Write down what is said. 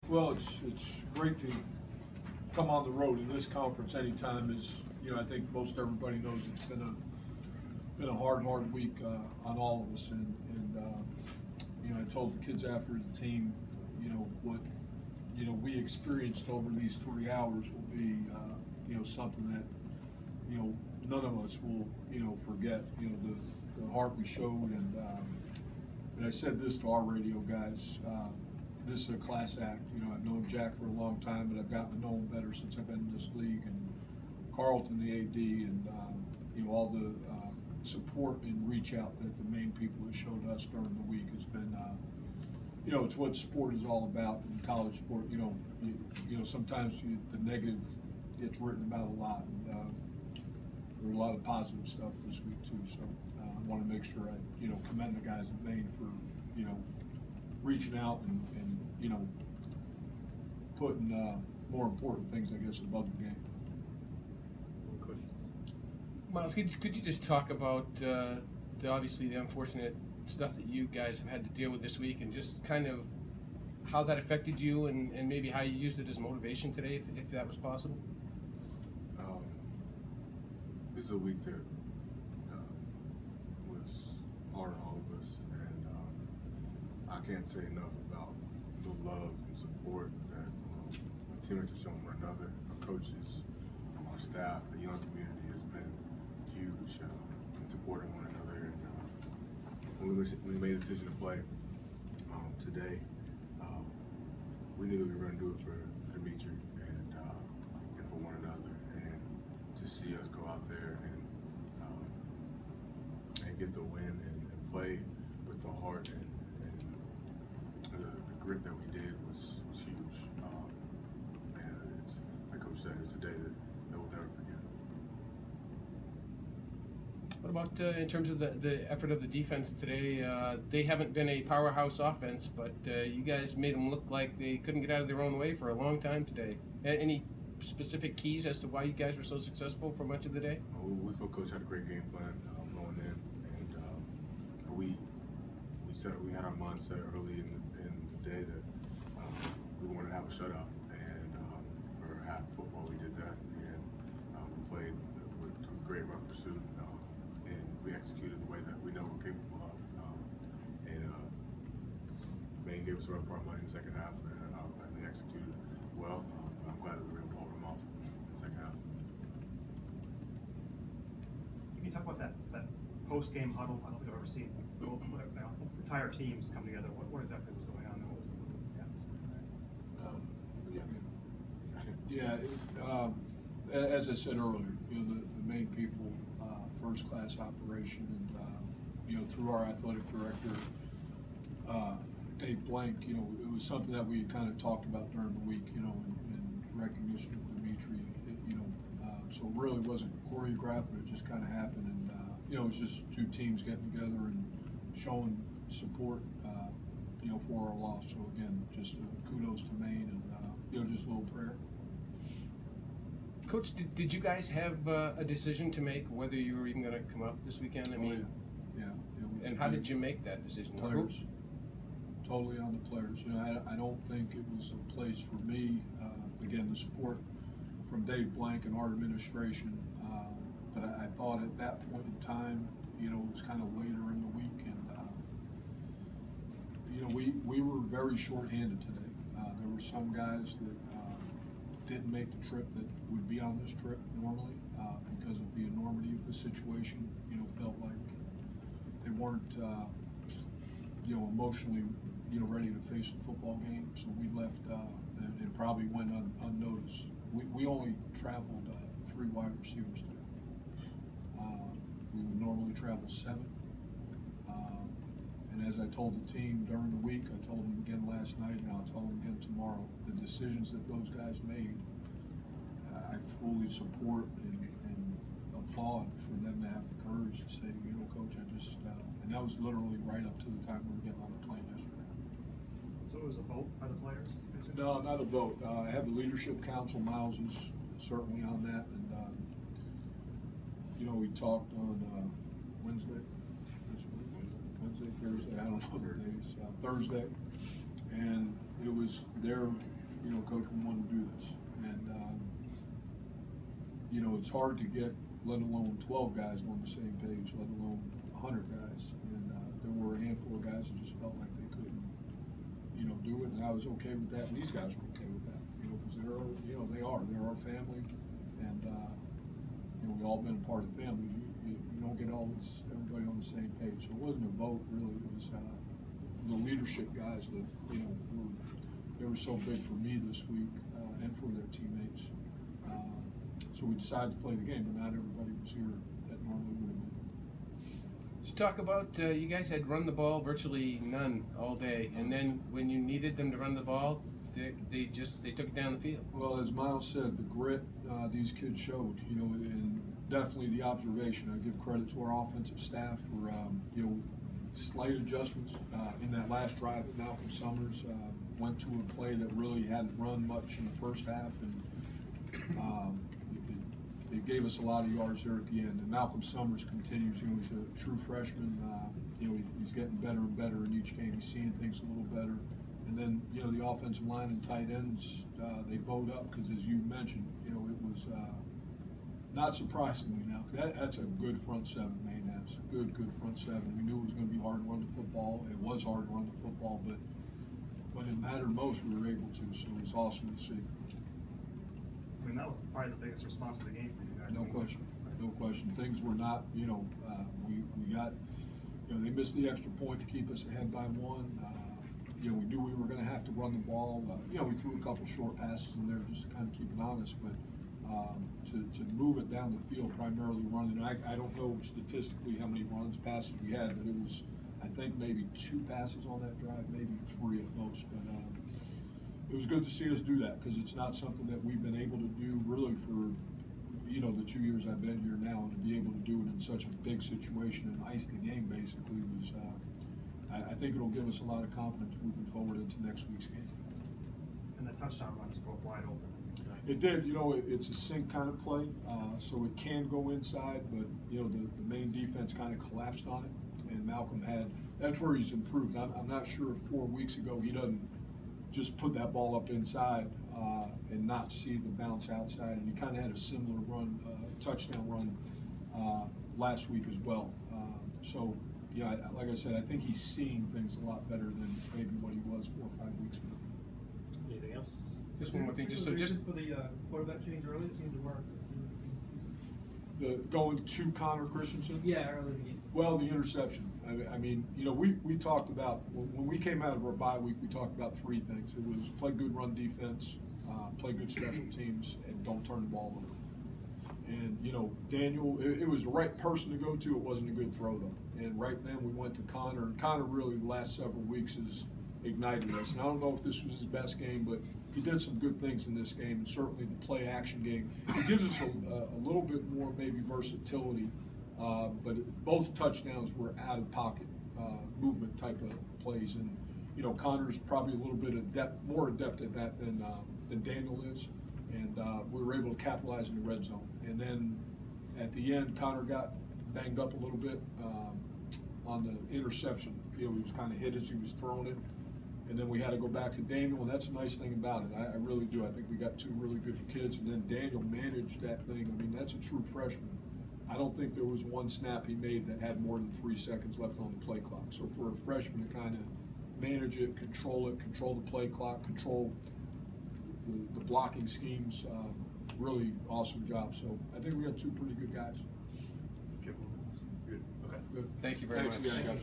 Well, it's great to come on the road in this conference anytime. Is I think most everybody knows it's been a hard week on all of us, and I told the kids after the team, what we experienced over these 3 hours will be something that none of us will forget. The heart we showed, and I said this to our radio guys. This is a class act. I've known Jack for a long time, but I've gotten to know him better since I've been in this league. And Carlton, the AD, and all the support and reach out that the Maine people have showed us during the week has been, it's what sport is all about in college sport. Sometimes the negative gets written about a lot, and there were a lot of positive stuff this week too. So I want to make sure I commend the guys at Maine for reaching out and putting more important things, I guess, above the game. Miles, could you just talk about obviously the unfortunate stuff that you guys have had to deal with this week, and just kind of how that affected you, and maybe how you used it as motivation today, if that was possible? This is a week that was hard on all of us, and I can't say enough about the love and support that my teammates have shown one another, our coaches, our staff, the young community has been huge in supporting one another. And when we made the decision to play today, we knew that we were going to do it for Dimitri and for one another, and to see us go out there and get the win and play with the heart and the grit that we did was huge. And it's, like Coach said, it's a day that we'll never forget. What about in terms of the effort of the defense today? They haven't been a powerhouse offense, but you guys made them look like they couldn't get out of their own way for a long time today. Any specific keys as to why you guys were so successful for much of the day? We feel Coach had a great game plan going in, and we had our mindset early in the day that we wanted to have a shutout, and for half football we did that, and we played with great run pursuit, and we executed the way that we know we're capable of. And Maine gave us a run for our money in the second half, and they executed well. I'm glad that we were able to hold them off in the second half. Can you talk about that post-game huddle? I don't think I've ever seen entire teams come together. What exactly was going on there? What was the atmosphere? As I said earlier, the Maine people, first-class operation, and through our athletic director, Dave Blank, it was something that we kind of talked about during the week, in recognition of Dimitri. So it really wasn't choreographed, but it just kind of happened, and it was just two teams getting together and showing support, for our loss. So again, just kudos to Maine, and just a little prayer. Coach, did you guys have a decision to make whether you were even going to come up this weekend? I mean, yeah. And how did you make that decision? Players. Totally on the players. I don't think it was a place for me. Again, the support from Dave Blank and our administration. But I thought at that point in time, it was kind of later in the week, and we were very short-handed today. There were some guys that didn't make the trip that would be on this trip normally because of the enormity of the situation. Felt like they weren't, emotionally, ready to face a football game. So we left and probably went unnoticed. We only traveled 3 wide receivers today. We would normally travel 7. And as I told the team during the week, I told them again last night, and I'll tell them again tomorrow, the decisions that those guys made, I fully support and applaud for them to have the courage to say, Coach, and that was literally right up to the time we were getting on the plane yesterday. So it was a vote by the players? No, not a vote. I have the leadership council. Miles is certainly on that, and we talked on Wednesday, Thursday, I don't know the days, Thursday, and it was their, coach, we want to do this. And, it's hard to get, let alone 12 guys on the same page, let alone 100 guys. And there were a handful of guys who just felt like they couldn't, do it. And I was okay with that. And these guys were okay with that, because they're our family. And, we've all been a part of the family. You don't get everybody on the same page. So it wasn't a vote, really. It was the leadership guys that, they were so big for me this week and for their teammates. So we decided to play the game, but not everybody was here that normally would have been. Let's talk about, you guys had run the ball virtually none all day, and then when you needed them to run the ball, they took it down the field. Well, as Miles said, the grit these kids showed, and definitely the observation. I give credit to our offensive staff for, slight adjustments in that last drive that Malcolm Summers went to a play that really hadn't run much in the first half, and it gave us a lot of yards there at the end. And Malcolm Summers continues. He's a true freshman. He's getting better and better in each game. He's seeing things a little better. And then, the offensive line and tight ends, they bowed up because, as you mentioned, it was not surprisingly now. That's a good front seven, Maine has. Good front seven. We knew it was going to be hard to run the football. It was hard to run the football, but when it mattered most, we were able to. So it was awesome to see. I mean, that was probably the biggest response to the game for you guys. No question. No question. Things were not, we got, they missed the extra point to keep us ahead by one. We knew we were going to have to run the ball. We threw a couple short passes in there just to kind of keep it honest, but to move it down the field, primarily running. I don't know statistically how many passes we had, but it was, I think, maybe 2 passes on that drive, maybe 3 at most. But it was good to see us do that because it's not something that we've been able to do really for, the 2 years I've been here now, and to be able to do it in such a big situation and ice the game basically was, I think it'll give us a lot of confidence moving forward into next week's game. And the touchdown run is both wide open. It did, it's a sink kind of play, so it can go inside, but, the Maine defense kind of collapsed on it, and Malcolm that's where he's improved. I'm not sure if 4 weeks ago he doesn't just put that ball up inside and not see the bounce outside, and he kind of had a similar run, touchdown run last week as well. So, like I said, I think he's seeing things a lot better than maybe what he was 4 or 5 weeks ago. Anything else? Just one more thing, just for the quarterback change early, it seemed to work. Going to Connor Christensen? Yeah, early in the game. Well, the interception. I mean, we talked about, when we came out of our bye week, we talked about 3 things. It was play good run defense, play good special teams, and don't turn the ball over. And, Daniel, it was the right person to go to. It wasn't a good throw, though. And right then we went to Connor, and Connor really the last several weeks has ignited us. And I don't know if this was his best game, but he did some good things in this game, and certainly the play action game. It gives us a little bit more maybe versatility, but both touchdowns were out of pocket movement type of plays. And, Connor's probably a little bit more adept at that than Daniel is. And we were able to capitalize in the red zone. And then at the end, Connor got banged up a little bit on the interception. He was kind of hit as he was throwing it. And then we had to go back to Daniel, and that's a nice thing about it. I really do. I think we got 2 really good kids, and then Daniel managed that thing. I mean, that's a true freshman. I don't think there was one snap he made that had more than 3 seconds left on the play clock. So for a freshman to kind of manage it, control the play clock, control the blocking schemes, really awesome job. So I think we got 2 pretty good guys. Good. Okay. Good. Thank you very much. Thanks, guys.